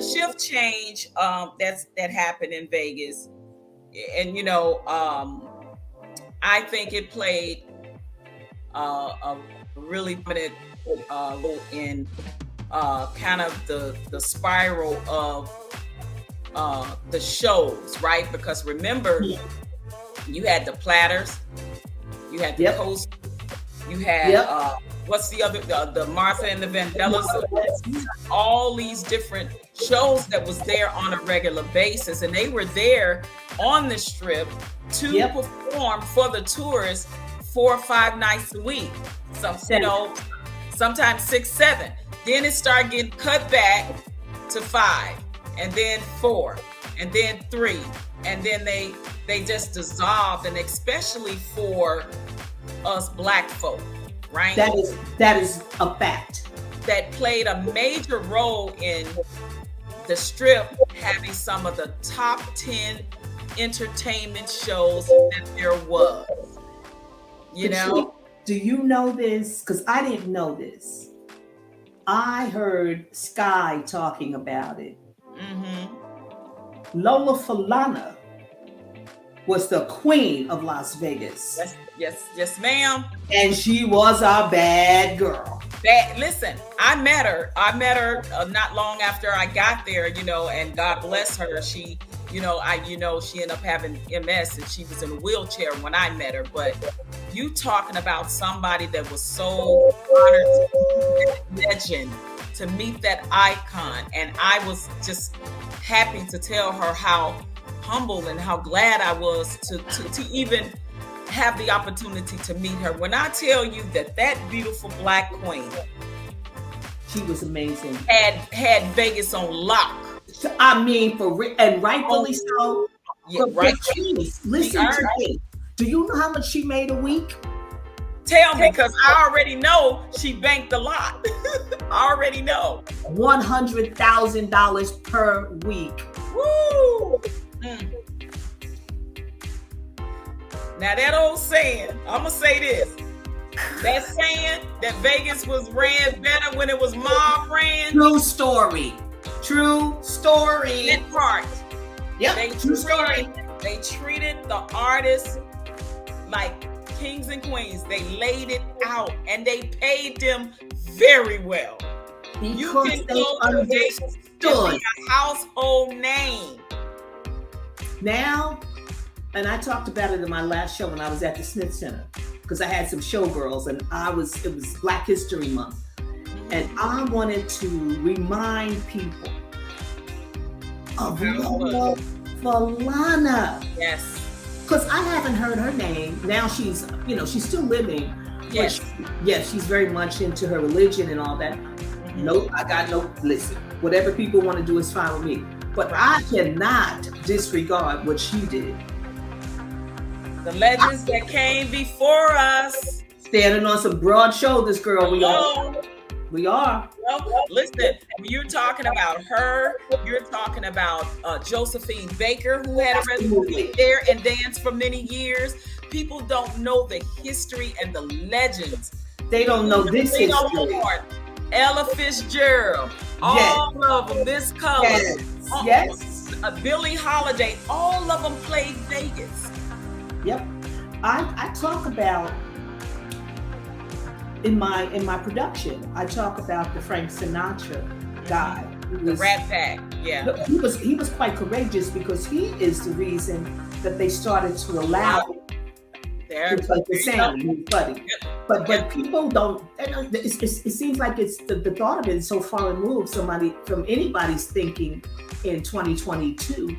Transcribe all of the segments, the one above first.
the shift change that happened in Vegas, and I think it played a really prominent role in kind of the spiral of the shows, right? Because remember, you had the Platters, you had the Coast, you had what's the other, the Martha and the Vandellas, all these different shows that was there on a regular basis, and they were there on the Strip to perform for the tourists 4 or 5 nights a week. Some, sometimes 6, 7. Then it started getting cut back to 5, and then 4, and then 3, and then they just dissolved, and especially for us Black folk, right? That is a fact. That played a major role in the Strip having some of the top 10 entertainment shows that there was. Do you know this? Because I didn't know this. I heard Sky talking about it. Lola Folana was the queen of Las Vegas. Yes, ma'am. And she was a bad girl. Listen, I met her not long after I got there, and God bless her. She, she ended up having MS, and she was in a wheelchair when I met her. But you talking about somebody that was so honored to meet that legend, to meet that icon. And I was just happy to tell her how humble and how glad I was to even have the opportunity to meet her. When I tell you that beautiful Black queen, she was amazing. Had Vegas on lock. I mean, and rightfully so. Yeah, right. Listen to me. Do you know how much she made a week? Tell me, because I already know she banked a lot. I already know. $100,000 per week. Woo! Now that old saying, I'm gonna say this. That saying that Vegas was ran better when it was mob ran. True story. That part. Yep. True story. They treated the artists like kings and queens. They laid it out, and they paid them very well. Because you can go to Vegas to be a household name. Now, and I talked about it in my last show when I was at the Smith Center, because I had some showgirls, and it was Black History Month. And I wanted to remind people of Lola Folana. Yes. Because I haven't heard her name. Now she's still living. Yes. She's very much into her religion and all that. Listen, whatever people want to do is fine with me. But I cannot disregard what she did. The legends that came before us. Standing on some broad shoulders, girl. We are. Well, listen, when you're talking about her, you're talking about Josephine Baker, who had a residency there and danced for many years. People don't know the history and the legends. They don't know this history. Ella Fitzgerald, all of them, Miss Color, yes. Billie Holiday, all of them played Vegas. Yep. I talk about in my production, I talk about the Frank Sinatra guy. The Rat Pack, yeah. He was quite courageous, because he is the reason that they started to allow to play the sound. But people don't. It seems like it's the thought of it is so far removed from anybody's thinking in 2022.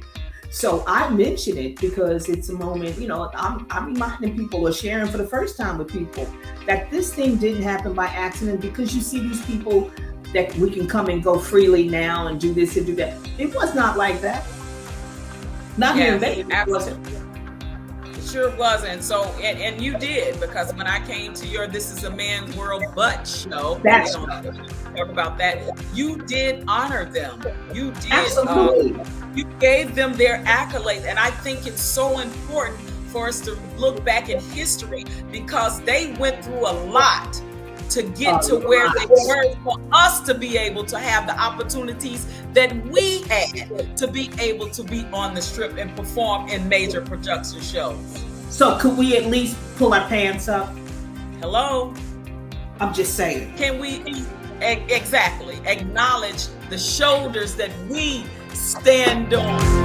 So I mention it because it's a moment, I'm reminding people, or sharing for the first time with people, that this thing didn't happen by accident, because you see these people that we can come and go freely now and do this and do that. It was not like that. Not here in Vegas, it wasn't. It sure wasn't. So, and you did, because when I came to your This Is a Man's World But show, that's talk about that, you did honor them. You did. Absolutely. You gave them their accolades, and I think it's so important for us to look back in history, because they went through a lot to get to where they were, for us to be able to have the opportunities that we had to be able to be on the strip and perform in major production shows. So could we at least pull our pants up? Hello? I'm just saying. Can we exactly acknowledge the shoulders that we stand on?